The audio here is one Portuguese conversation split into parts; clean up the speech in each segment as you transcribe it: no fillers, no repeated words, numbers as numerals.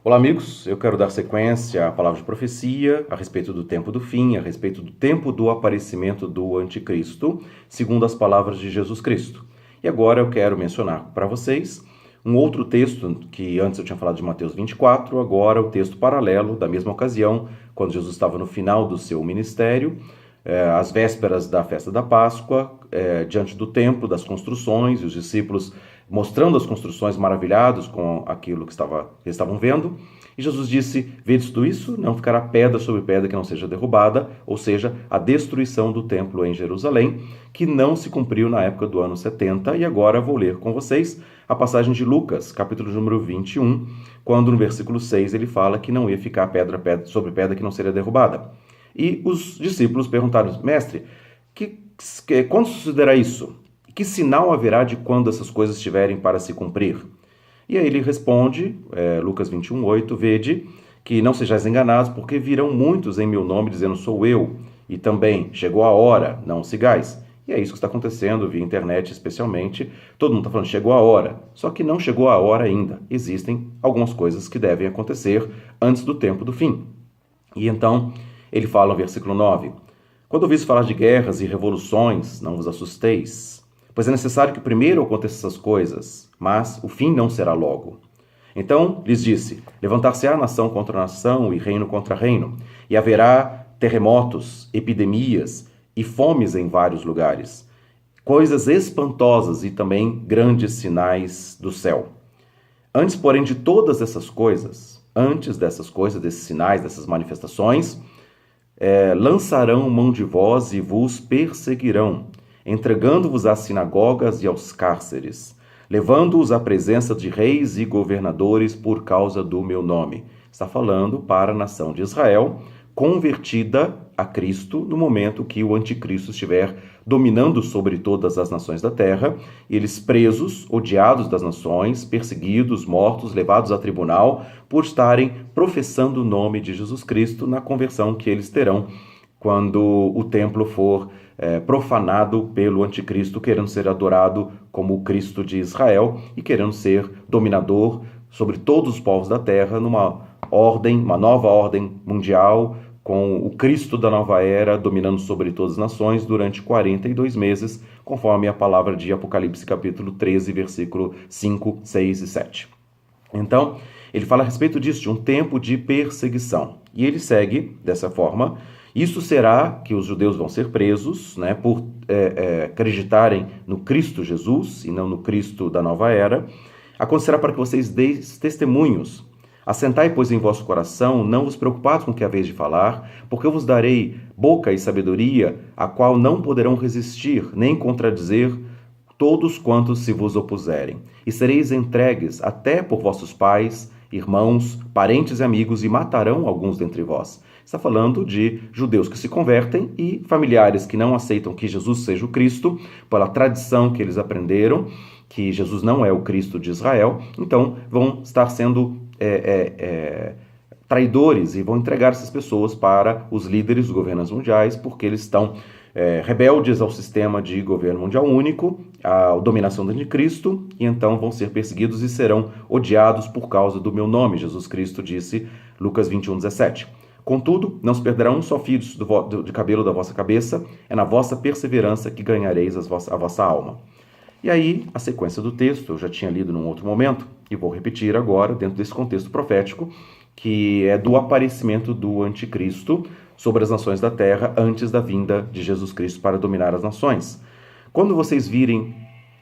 Olá, amigos. Eu quero dar sequência à palavra de profecia a respeito do tempo do fim, a respeito do tempo do aparecimento do anticristo, segundo as palavras de Jesus Cristo. E agora eu quero mencionar para vocês um outro texto que antes eu tinha falado de Mateus 24, agora o texto paralelo da mesma ocasião, quando Jesus estava no final do seu ministério, às vésperas da festa da Páscoa, diante do templo, das construções, e os discípulos mostrando as construções, maravilhados com aquilo que eles estavam vendo. E Jesus disse: "Vedes tudo isso? Não ficará pedra sobre pedra que não seja derrubada", ou seja, a destruição do templo em Jerusalém, que não se cumpriu na época do ano 70. E agora vou ler com vocês a passagem de Lucas, capítulo número 21, quando no versículo 6 ele fala que não ia ficar pedra sobre pedra que não seria derrubada. E os discípulos perguntaram: "Mestre, quando sucederá isso? Que sinal haverá de quando essas coisas estiverem para se cumprir?" E aí ele responde, Lucas 21:8, "Vede que não sejais enganados, porque virão muitos em meu nome dizendo sou eu, e também chegou a hora, não sigais." E é isso que está acontecendo via internet especialmente. Todo mundo está falando chegou a hora, só que não chegou a hora ainda. Existem algumas coisas que devem acontecer antes do tempo do fim. E então ele fala no versículo 9: "Quando ouvis falar de guerras e revoluções, não vos assusteis, pois é necessário que primeiro aconteçam essas coisas, mas o fim não será logo." Então lhes disse: "Levantar-se-á nação contra nação e reino contra reino, e haverá terremotos, epidemias e fomes em vários lugares, coisas espantosas e também grandes sinais do céu. Antes, porém, de todas essas coisas, antes dessas coisas, desses sinais, dessas manifestações, lançarão mão de vós e vos perseguirão, entregando-vos às sinagogas e aos cárceres, levando-os à presença de reis e governadores por causa do meu nome." Está falando para a nação de Israel, convertida a Cristo no momento que o anticristo estiver dominando sobre todas as nações da terra, eles presos, odiados das nações, perseguidos, mortos, levados a tribunal por estarem professando o nome de Jesus Cristo na conversão que eles terão quando o templo for profanado pelo anticristo, querendo ser adorado como o Cristo de Israel e querendo ser dominador sobre todos os povos da terra numa uma nova ordem mundial, com o Cristo da nova era dominando sobre todas as nações durante 42 meses, conforme a palavra de Apocalipse capítulo 13, versículo 5, 6 e 7. Então, ele fala a respeito disso, de um tempo de perseguição. E ele segue dessa forma: "Isso será que os judeus vão ser presos, por acreditarem no Cristo Jesus e não no Cristo da nova era. Acontecerá para que vocês deis testemunhos. Assentai, pois, em vosso coração, não vos preocupados com o que haveis de falar, porque eu vos darei boca e sabedoria, a qual não poderão resistir, nem contradizer todos quantos se vos opuserem. E sereis entregues até por vossos pais, irmãos, parentes e amigos, e matarão alguns dentre vós." Está falando de judeus que se convertem e familiares que não aceitam que Jesus seja o Cristo, pela tradição que eles aprenderam, que Jesus não é o Cristo de Israel, então vão estar sendo traidores e vão entregar essas pessoas para os líderes dos governos mundiais, porque eles estão rebeldes ao sistema de governo mundial único, à dominação do anticristo, e então vão ser perseguidos e serão odiados por causa do meu nome, Jesus Cristo disse, Lucas 21:17. "Contudo, não se perderá um só fio de cabelo da vossa cabeça, é na vossa perseverança que ganhareis a vossa alma." E aí, a sequência do texto, eu já tinha lido num outro momento, e vou repetir agora, dentro desse contexto profético, que é do aparecimento do anticristo sobre as nações da terra antes da vinda de Jesus Cristo para dominar as nações. "Quando vocês virem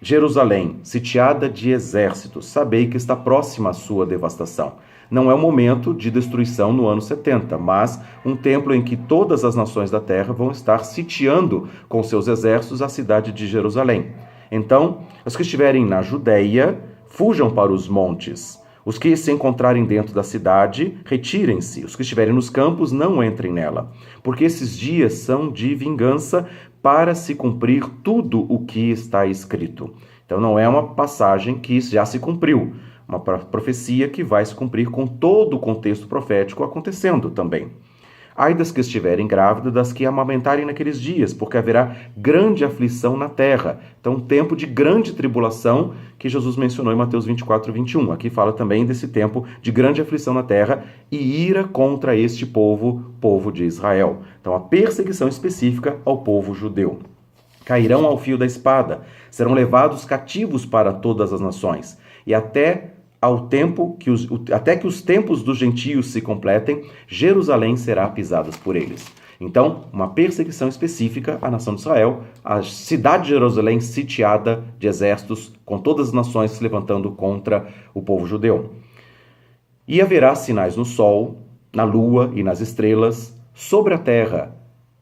Jerusalém sitiada de exércitos, sabei que está próxima a sua devastação. Não é um momento de destruição no ano 70, mas um tempo em que todas as nações da terra vão estar sitiando com seus exércitos a cidade de Jerusalém. Então, os que estiverem na Judéia, fujam para os montes. Os que se encontrarem dentro da cidade, retirem-se. Os que estiverem nos campos, não entrem nela. Porque esses dias são de vingança, para se cumprir tudo o que está escrito." Então, não é uma passagem que já se cumpriu. Uma profecia que vai se cumprir com todo o contexto profético acontecendo também. Ai das que estiverem grávidas, das que amamentarem naqueles dias, porque haverá grande aflição na terra. Então, um tempo de grande tribulação que Jesus mencionou em Mateus 24, 21. Aqui fala também desse tempo de grande aflição na terra e ira contra este povo de Israel. Então, a perseguição específica ao povo judeu. Cairão ao fio da espada, serão levados cativos para todas as nações, e até que os tempos dos gentios se completem, Jerusalém será pisada por eles. Então, uma perseguição específica à nação de Israel, a cidade de Jerusalém sitiada de exércitos, com todas as nações se levantando contra o povo judeu. E haverá sinais no sol, na lua e nas estrelas, sobre a terra,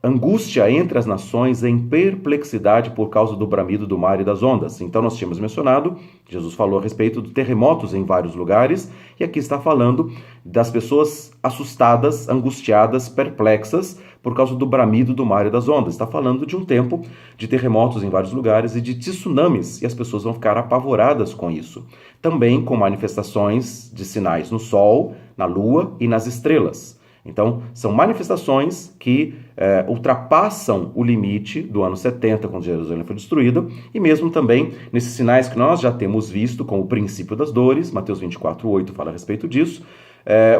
angústia entre as nações em perplexidade por causa do bramido do mar e das ondas. Então nós tínhamos mencionado, Jesus falou a respeito de terremotos em vários lugares, e aqui está falando das pessoas assustadas, angustiadas, perplexas por causa do bramido do mar e das ondas. Está falando de um tempo de terremotos em vários lugares e de tsunamis, e as pessoas vão ficar apavoradas com isso. Também com manifestações de sinais no sol, na lua e nas estrelas. Então, são manifestações que ultrapassam o limite do ano 70, quando Jerusalém foi destruída, e mesmo também nesses sinais que nós já temos visto, como o princípio das dores, Mateus 24, 8 fala a respeito disso,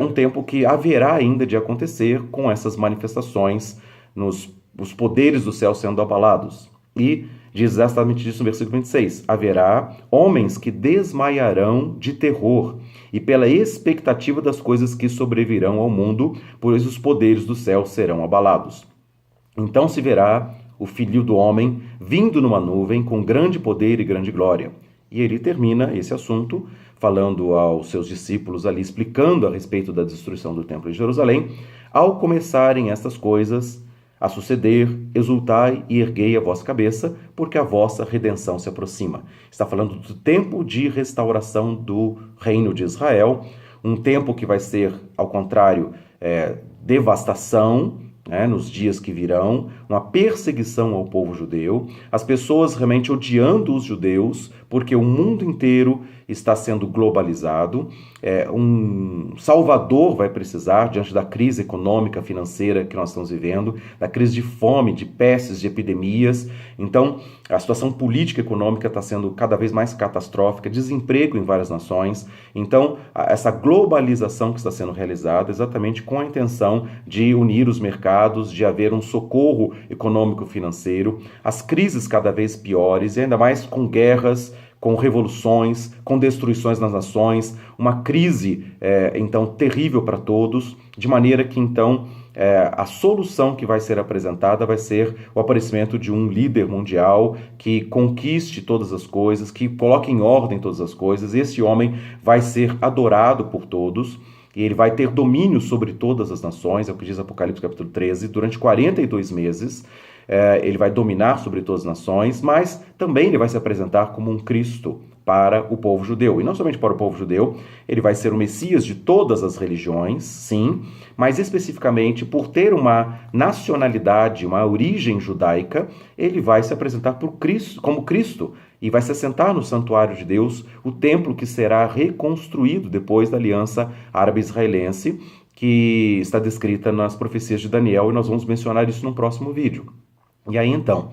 um tempo que haverá ainda de acontecer com essas manifestações, os poderes do céu sendo abalados. E diz exatamente isso no versículo 26, haverá homens que desmaiarão de terror, e pela expectativa das coisas que sobrevirão ao mundo, pois os poderes do céu serão abalados. Então se verá o Filho do Homem vindo numa nuvem com grande poder e grande glória. E ele termina esse assunto falando aos seus discípulos ali, explicando a respeito da destruição do Templo de Jerusalém. Ao começarem estas coisas a suceder, exultai e erguei a vossa cabeça, porque a vossa redenção se aproxima. Está falando do tempo de restauração do reino de Israel, um tempo que vai ser, ao contrário, devastação, nos dias que virão, uma perseguição ao povo judeu, as pessoas realmente odiando os judeus, porque o mundo inteiro está sendo globalizado, um salvador vai precisar, diante da crise econômica, financeira que nós estamos vivendo, da crise de fome, de pestes, de epidemias. Então, a situação política e econômica está sendo cada vez mais catastrófica, desemprego em várias nações. Então, essa globalização que está sendo realizada exatamente com a intenção de unir os mercados, de haver um socorro econômico-financeiro, as crises cada vez piores, e ainda mais com guerras, com revoluções, com destruições nas nações, uma crise, então, terrível para todos, de maneira que, então, a solução que vai ser apresentada vai ser o aparecimento de um líder mundial que conquiste todas as coisas, que coloque em ordem todas as coisas. Esse homem vai ser adorado por todos, e ele vai ter domínio sobre todas as nações, é o que diz Apocalipse capítulo 13, durante 42 meses, ele vai dominar sobre todas as nações, mas também ele vai se apresentar como um Cristo para o povo judeu. E não somente para o povo judeu, ele vai ser o Messias de todas as religiões, sim, mas especificamente por ter uma nacionalidade, uma origem judaica, ele vai se apresentar como Cristo e vai se assentar no santuário de Deus, o templo que será reconstruído depois da aliança árabe-israelense, que está descrita nas profecias de Daniel, e nós vamos mencionar isso no próximo vídeo. E aí, então,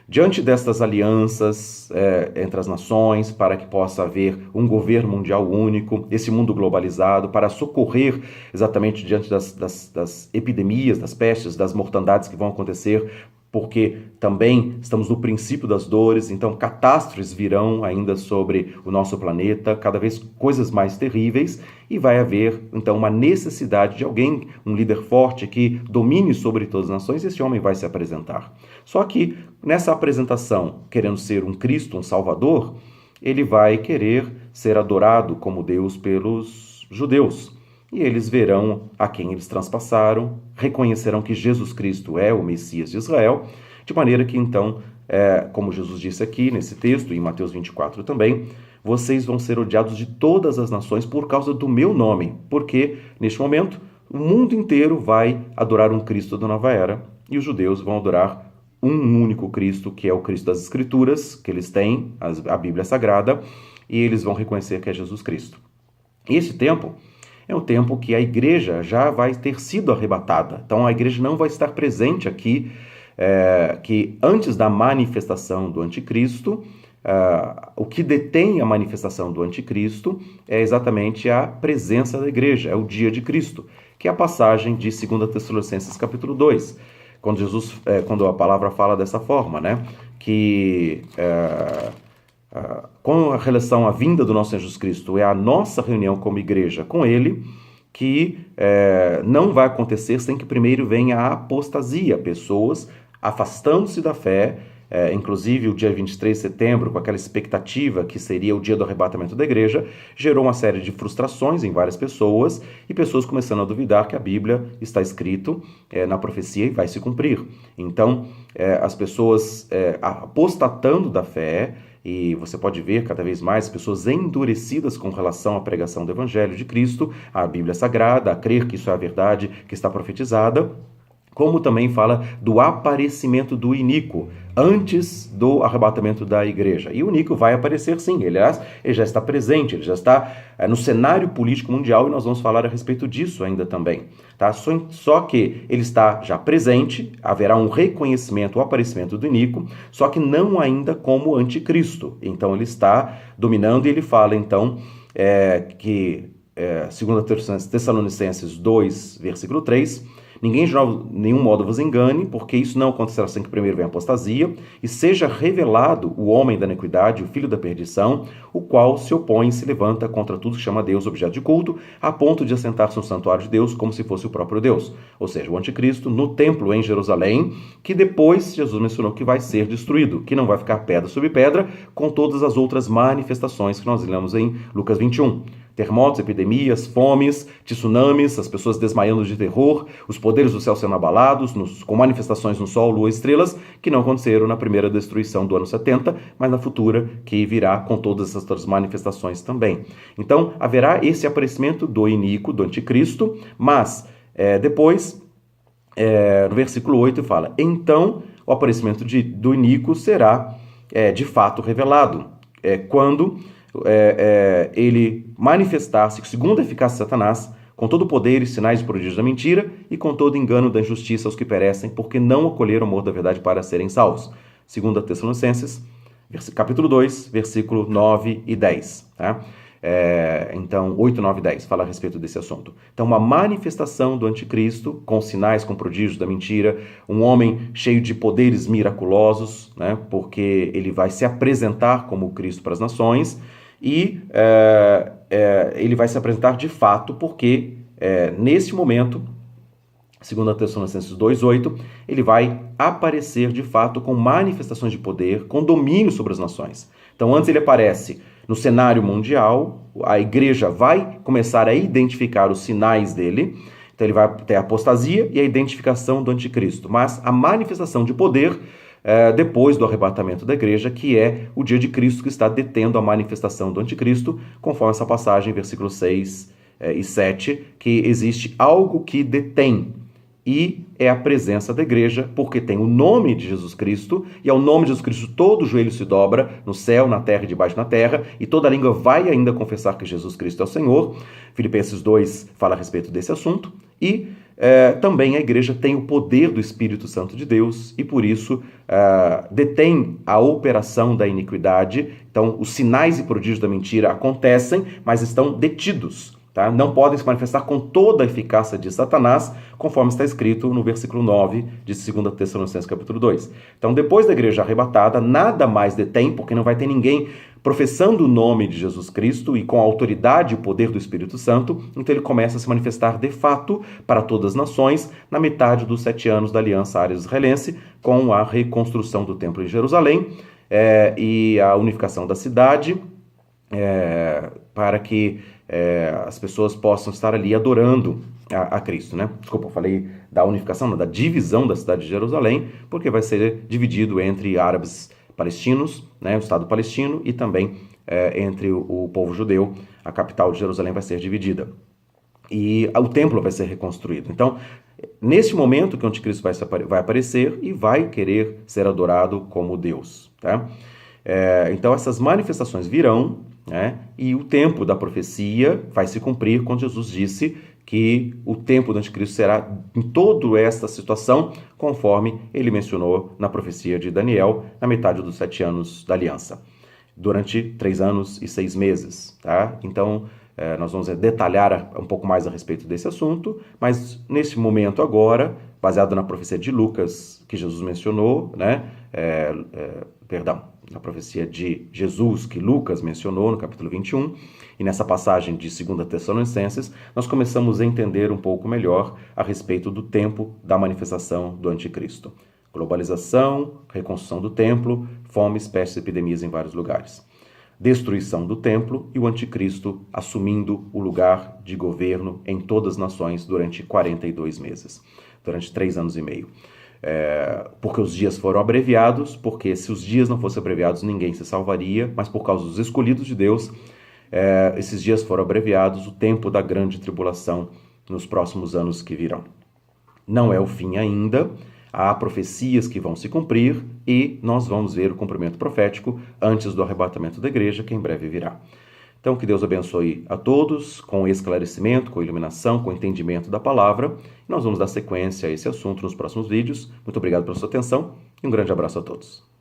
diante destas alianças entre as nações, para que possa haver um governo mundial único, esse mundo globalizado, para socorrer exatamente diante das epidemias, das pestes, das mortandades que vão acontecer, porque também estamos no princípio das dores, então catástrofes virão ainda sobre o nosso planeta, cada vez coisas mais terríveis, e vai haver então uma necessidade de alguém, um líder forte que domine sobre todas as nações, e esse homem vai se apresentar. Só que nessa apresentação, querendo ser um Cristo, um Salvador, ele vai querer ser adorado como Deus pelos judeus. E eles verão a quem eles transpassaram, reconhecerão que Jesus Cristo é o Messias de Israel, de maneira que então, como Jesus disse aqui nesse texto, e em Mateus 24 também, vocês vão ser odiados de todas as nações por causa do meu nome, porque neste momento o mundo inteiro vai adorar um Cristo da nova era, e os judeus vão adorar um único Cristo, que é o Cristo das Escrituras, que eles têm, a Bíblia Sagrada, e eles vão reconhecer que é Jesus Cristo. Esse tempo é um tempo que a igreja já vai ter sido arrebatada. Então a igreja não vai estar presente aqui, que antes da manifestação do anticristo, o que detém a manifestação do anticristo é exatamente a presença da igreja, é o dia de Cristo, que é a passagem de 2 Tessalonicenses capítulo 2, quando a palavra fala dessa forma, né? Que com relação à vinda do nosso Senhor Jesus Cristo, é a nossa reunião como igreja com Ele, que não vai acontecer sem que primeiro venha a apostasia, pessoas afastando-se da fé. Inclusive o dia 23 de setembro, com aquela expectativa que seria o dia do arrebatamento da igreja, gerou uma série de frustrações em várias pessoas, e pessoas começando a duvidar que a Bíblia está escrito na profecia e vai se cumprir. Então, as pessoas apostatando da fé, e você pode ver cada vez mais pessoas endurecidas com relação à pregação do Evangelho de Cristo, à Bíblia Sagrada, a crer que isso é a verdade que está profetizada, como também fala do aparecimento do iníquo antes do arrebatamento da igreja. E o iníquo vai aparecer sim, ele já está presente, ele já está no cenário político mundial, e nós vamos falar a respeito disso ainda também. Tá? Só que ele está já presente, haverá um reconhecimento, o aparecimento do iníquo, só que não ainda como anticristo. Então ele está dominando, e ele fala então que, segundo Tessalonicenses 2, versículo 3, ninguém de nenhum modo vos engane, porque isso não acontecerá sem que primeiro venha a apostasia, e seja revelado o homem da iniquidade, o filho da perdição, o qual se opõe e se levanta contra tudo que chama Deus objeto de culto, a ponto de assentar-se no santuário de Deus como se fosse o próprio Deus. Ou seja, o anticristo no templo em Jerusalém, que depois Jesus mencionou que vai ser destruído, que não vai ficar pedra sobre pedra, com todas as outras manifestações que nós lemos em Lucas 21. Terremotos, epidemias, fomes, tsunamis, as pessoas desmaiando de terror, os poderes do céu sendo abalados, com manifestações no sol, lua e estrelas, que não aconteceram na primeira destruição do ano 70, mas na futura, que virá com todas essas outras manifestações também. Então, haverá esse aparecimento do iníquo, do anticristo, mas depois, no versículo 8, fala: então o aparecimento do iníquo será de fato revelado, quando ele manifestar-se, segundo a eficácia de Satanás, com todo o poder e sinais e prodígios da mentira, e com todo engano da injustiça aos que perecem, porque não acolheram o amor da verdade para serem salvos. 2 Tessalonicenses, capítulo 2, versículo 9 e 10. Tá? Então, 8, 9 e 10 fala a respeito desse assunto. Então, uma manifestação do anticristo, com sinais, com prodígios da mentira, um homem cheio de poderes miraculosos, né, porque ele vai se apresentar como Cristo para as nações, e ele vai se apresentar de fato porque, nesse momento, segundo a Tessalonicenses 2:8, ele vai aparecer de fato com manifestações de poder, com domínio sobre as nações. Então, antes ele aparece no cenário mundial, a igreja vai começar a identificar os sinais dele, então ele vai ter a apostasia e a identificação do anticristo, mas a manifestação de poder depois do arrebatamento da igreja, que é o dia de Cristo, que está detendo a manifestação do anticristo, conforme essa passagem, versículos 6 e 7, que existe algo que detém, e é a presença da igreja, porque tem o nome de Jesus Cristo, e ao nome de Jesus Cristo todo joelho se dobra, no céu, na terra e debaixo da terra, e toda língua vai ainda confessar que Jesus Cristo é o Senhor. Filipenses 2 fala a respeito desse assunto, e também a igreja tem o poder do Espírito Santo de Deus, e por isso detém a operação da iniquidade. Então, os sinais e prodígios da mentira acontecem, mas estão detidos. Tá? Não podem se manifestar com toda a eficácia de Satanás, conforme está escrito no versículo 9 de 2 Tessalonicenses capítulo 2. Então, depois da igreja arrebatada, nada mais detém, porque não vai ter ninguém professando o nome de Jesus Cristo e com a autoridade e o poder do Espírito Santo. Então ele começa a se manifestar de fato para todas as nações na metade dos 7 anos da aliança árabe-israelense, com a reconstrução do templo em Jerusalém e a unificação da cidade, para que as pessoas possam estar ali adorando a Cristo, né? Desculpa, eu falei da unificação, não, da divisão da cidade de Jerusalém, porque vai ser dividido entre árabes palestinos, né, o Estado palestino, e também entre o povo judeu. A capital de Jerusalém vai ser dividida. E o templo vai ser reconstruído. Então, nesse momento que o anticristo vai aparecer e vai querer ser adorado como Deus. Tá? Então, essas manifestações virão, né? E o tempo da profecia vai se cumprir quando Jesus disse que o tempo do anticristo será em toda esta situação, conforme ele mencionou na profecia de Daniel, na metade dos 7 anos da aliança, durante 3 anos e 6 meses. Tá? Então, nós vamos detalhar um pouco mais a respeito desse assunto, mas nesse momento agora, baseado na profecia de Lucas, que Jesus mencionou, né? Na profecia de Jesus, que Lucas mencionou no capítulo 21, e nessa passagem de 2 Tessalonicenses, nós começamos a entender um pouco melhor a respeito do tempo da manifestação do anticristo. Globalização, reconstrução do templo, fomes, pestes e epidemias em vários lugares. Destruição do templo e o anticristo assumindo o lugar de governo em todas as nações durante 42 meses, durante 3 anos e meio. Porque os dias foram abreviados, porque se os dias não fossem abreviados, ninguém se salvaria, mas por causa dos escolhidos de Deus, esses dias foram abreviados, o tempo da grande tribulação nos próximos anos que virão. Não é o fim ainda, há profecias que vão se cumprir e nós vamos ver o cumprimento profético antes do arrebatamento da igreja, que em breve virá. Então, que Deus abençoe a todos com esclarecimento, com iluminação, com entendimento da palavra. Nós vamos dar sequência a esse assunto nos próximos vídeos. Muito obrigado pela sua atenção e um grande abraço a todos.